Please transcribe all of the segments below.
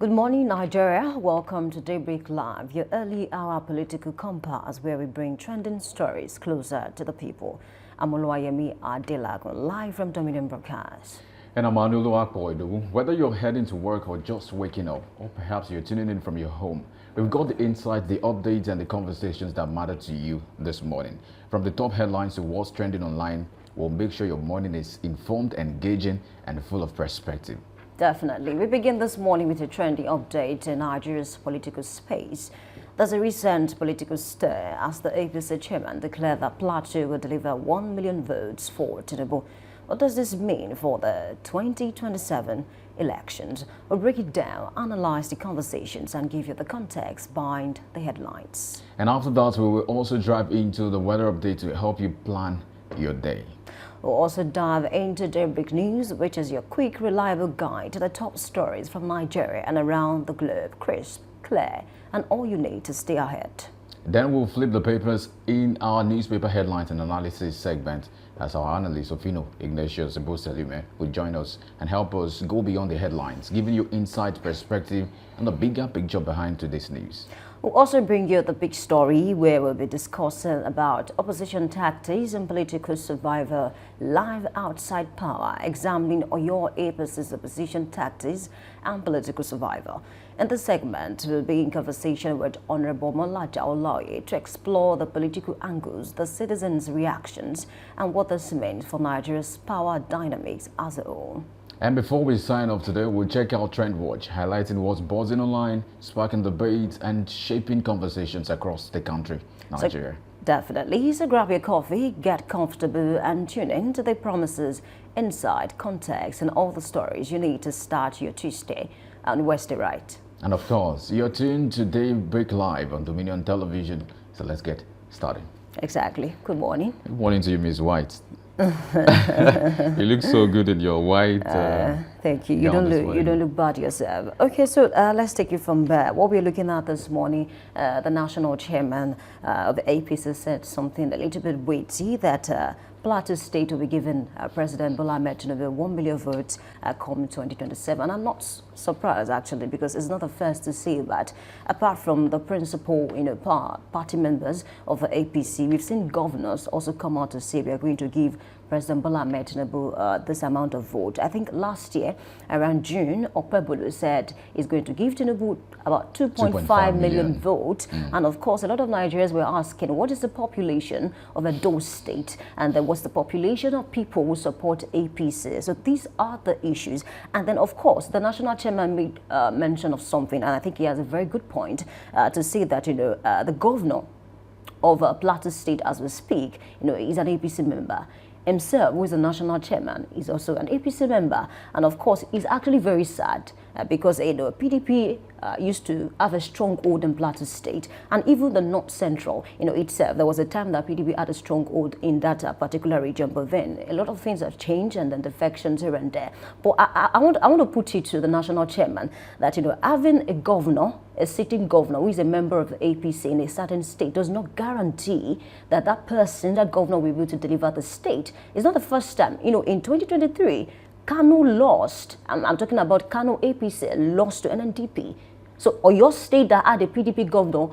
Good morning, Nigeria. Welcome to Daybreak Live, your early hour political compass, where we bring trending stories closer to the people. I'm Oluwayemi Adelagun, live from Dominion Broadcast. And I'm Anulu Akpoidu. Whether you're heading to work or just waking up, or perhaps you're tuning in from your home, we've got the insights, the updates, and the conversations that matter to you this morning. From the top headlines to what's trending online, we'll make sure your morning is informed, engaging, and full of perspective. Definitely. We begin this morning with a trending update in Nigeria's political space. There's a recent political stir as the APC chairman declared that Plateau will deliver 1 million votes for Tinubu. What does this mean for the 2027 elections? We'll break it down, analyze the conversations, and give you the context behind the headlines. And after that, we will also dive into the weather update to help you plan your day. We'll also dive into Daybreak News, which is your quick, reliable guide to the top stories from Nigeria and around the globe. Crisp, clear, and all you need to stay ahead. Then we'll flip the papers in our newspaper headlines and analysis segment as our analyst, Ofino Ignatius Boselime, will join us and help us go beyond the headlines, giving you insight, perspective, and the bigger picture behind today's news. We'll also bring you the big story where we'll be discussing about opposition tactics and political survival live outside power, examining your APC's opposition tactics and political survival. In this segment, we'll be in conversation with Honorable Molaja Oloye to explore the political angles, the citizens' reactions, and what this means for Nigeria's power dynamics as a whole. And before we sign off today, we'll check out Trend Watch, highlighting what's buzzing online, sparking debates, and shaping conversations across the country, Nigeria. Definitely. So grab your coffee, get comfortable, and tune in to the promises, insight, context, and all the stories you need to start your Tuesday on Wednesday right. And of course, you're tuned to Daybreak Live on Dominion Television. So let's get started. Exactly. Good morning. Good morning to you, Miss White. You look so good in your white. Thank you. You don't look bad yourself. Okay, so let's take it from there. What we're looking at this morning, the national chairman of the APC said something a little bit weighty that Plateau State will be given President Bola Ahmed Tinubu 1 million votes come 2027. I'm not surprised actually, because it's not the first to say that. Apart from the principal, party members of the APC, we've seen governors also come out to say we are going to give President Bola Ahmed Tinubu this amount of vote. I think last year, around June, Okpebholo said he's going to give Tinubu about 2.5 million votes. And of course, a lot of Nigerians were asking, what is the population of Edo State? And then what's the population of people who support APC? So these are the issues. And then, of course, the national chairman made mention of something, and I think he has a very good point to say that, the governor of Plateau State, as we speak, is an APC member. Himself, who is the national chairman, is also an APC member, and of course, is actually very sad because PDP used to have a strong hold in Plateau State, and even the North Central, itself. There was a time that PDP had a strong hold in that particular region, but then a lot of things have changed, and then defections here and there. But I want to put it to the national chairman that having a governor, a sitting governor who is a member of the APC in a certain state, does not guarantee that that person, that governor, will be able to deliver the state. It's not the first time. In 2023, Kano lost. I'm talking about Kano APC lost to NNDP. So Oyo State that had a PDP governor,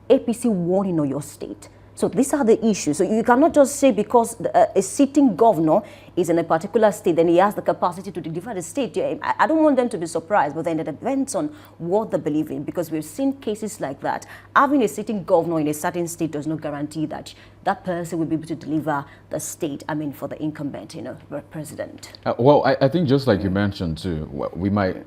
APC won in Oyo State. So these are the issues. So you cannot just say because a sitting governor is in a particular state, then he has the capacity to deliver the state. I don't want them to be surprised, but then it depends on what they believe in, because we've seen cases like that. Having a sitting governor in a certain state does not guarantee that that person will be able to deliver the state, for the incumbent, president. Well, I think just like you mentioned too, we might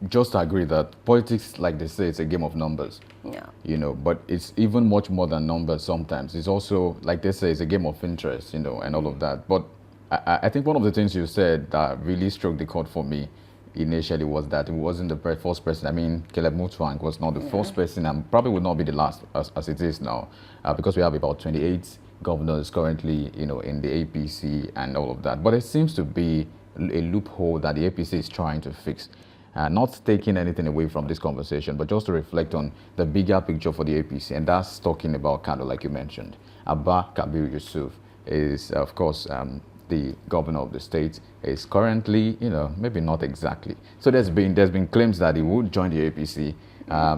just agree that politics, like they say, it's a game of numbers. Yeah. But it's even much more than numbers sometimes. It's also, like they say, it's a game of interest, and all of that. But I think one of the things you said that really struck the chord for me initially was that it wasn't the first person. Caleb Mutfwang was not the first person, and probably will not be the last as it is now, because we have about 28 governors currently, in the APC and all of that. But it seems to be a loophole that the APC is trying to fix. Not taking anything away from this conversation, but just to reflect on the bigger picture for the APC, and that's talking about Kano, like you mentioned. Abba Kabir Yusuf is, of course, the governor of the state, is currently, maybe not exactly. So there's been claims that he would join the APC.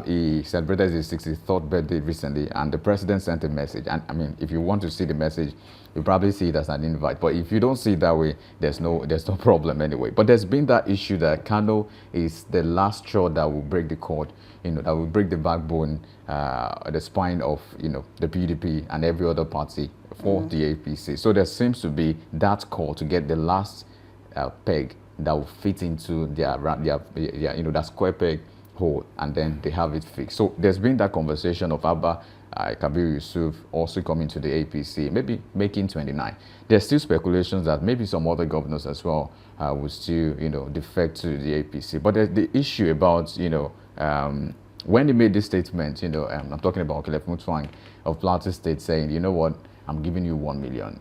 He celebrated his 63rd birthday recently, and the president sent a message. And I mean, if you want to see the message, you probably see it as an invite. But if you don't see it that way, there's no problem anyway. But there's been that issue that Kano is the last straw that will break the cord, that will break the backbone, the spine of, the PDP and every other party for the APC. So there seems to be that call to get the last peg that will fit into their that square peg hole, and then they have it fixed. So there's been that conversation of Abba Kabir Yusuf also coming to the APC, maybe making 29. There's still speculations that maybe some other governors as well will still, defect to the APC. But there's the issue about, when he made this statement, I'm talking about Caleb Mutfwang of Plateau State saying, you know what, I'm giving you 1 million.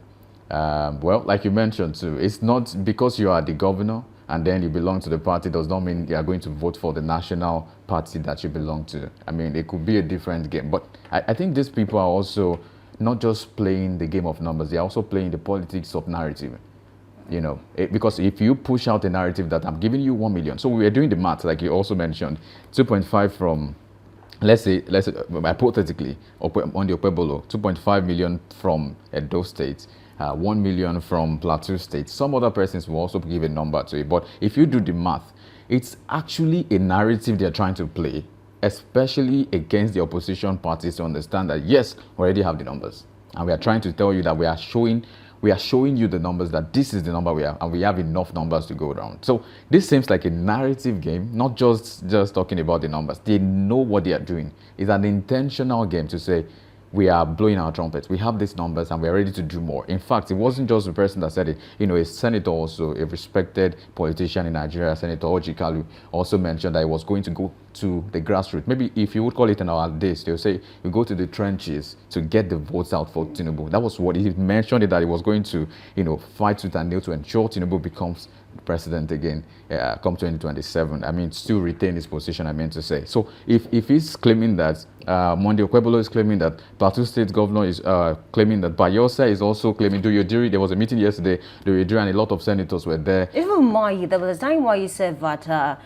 Well, like you mentioned too, it's not because you are the governor and then you belong to the party does not mean you are going to vote for the national party that you belong to. I mean, it could be a different game. But I think these people are also not just playing the game of numbers, they're also playing the politics of narrative. Because if you push out a narrative that I'm giving you 1 million, so we are doing the math, like you also mentioned, 2.5 from, let's say hypothetically, on the Okpebolo, 2.5 million from Edo State, 1 million from Plateau State. Some other persons will also give a number to it. But if you do the math, it's actually a narrative they're trying to play, especially against the opposition parties, to understand that, yes, we already have the numbers. And we are trying to tell you that we are showing you the numbers, that this is the number we have, and we have enough numbers to go around. So this seems like a narrative game, not just talking about the numbers. They know what they are doing. It's an intentional game to say, we are blowing our trumpets. We have these numbers and we're ready to do more. In fact, it wasn't just the person that said it. A senator also, a respected politician in Nigeria, Senator Orji Kalu, also mentioned that he was going to go to the grassroots. Maybe if you would call it in our days, they'll say you go to the trenches to get the votes out for Tinubu. That was what he mentioned, that he was going to, fight tooth and nail to ensure Tinubu becomes president again come 2027. I mean, still retain his position, I meant to say. So if he's claiming that, Monday Okpebolo is claiming that, Plateau State governor is claiming that, Bayelsa is also claiming, there was a meeting yesterday, and a lot of senators were there. Even there was a time where you said that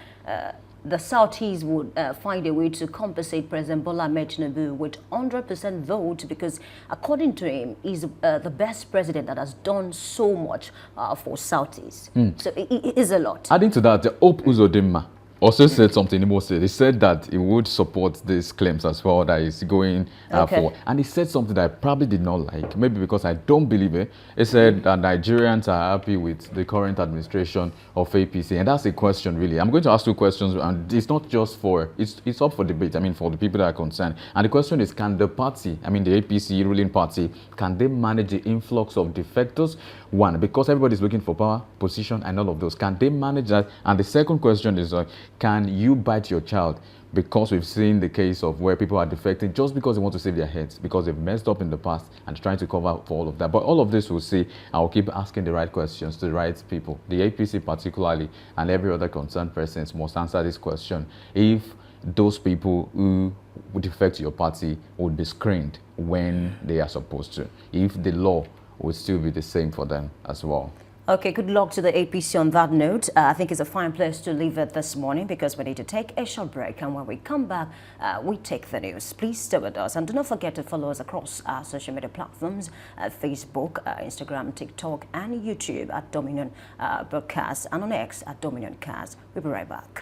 the Southeast would find a way to compensate President Bola Ahmed Tinubu with 100% vote, because according to him, he's the best president that has done so much for Southeast. So it is a lot. Adding to that, the Hope Uzodinma also said something. He said that he would support these claims as well that he's going for. And he said something that I probably did not like, maybe because I don't believe it. He said that Nigerians are happy with the current administration of APC. And that's a question, really. I'm going to ask two questions, and it's not just it's up for debate, I mean, for the people that are concerned. And the question is, can the party, I mean, the APC ruling party, can they manage the influx of defectors? One, because everybody's looking for power, position, and all of those. Can they manage that? And the second question is, can you bite your child? Because we've seen the case of where people are defecting just because they want to save their heads, because they've messed up in the past and trying to cover for all of that. But all of this we'll see. I'll keep asking the right questions to the right people. The APC particularly, and every other concerned person must answer this question. If those people who would defect to your party would be screened when they are supposed to, if the law would still be the same for them as well. Okay, good luck to the APC on that note. I think it's a fine place to leave it this morning, because we need to take a short break. And when we come back, we take the news. Please stay with us. And do not forget to follow us across our social media platforms, Facebook, Instagram, TikTok, and YouTube at Dominion Broadcast, and on X at Dominion Cast. We'll be right back.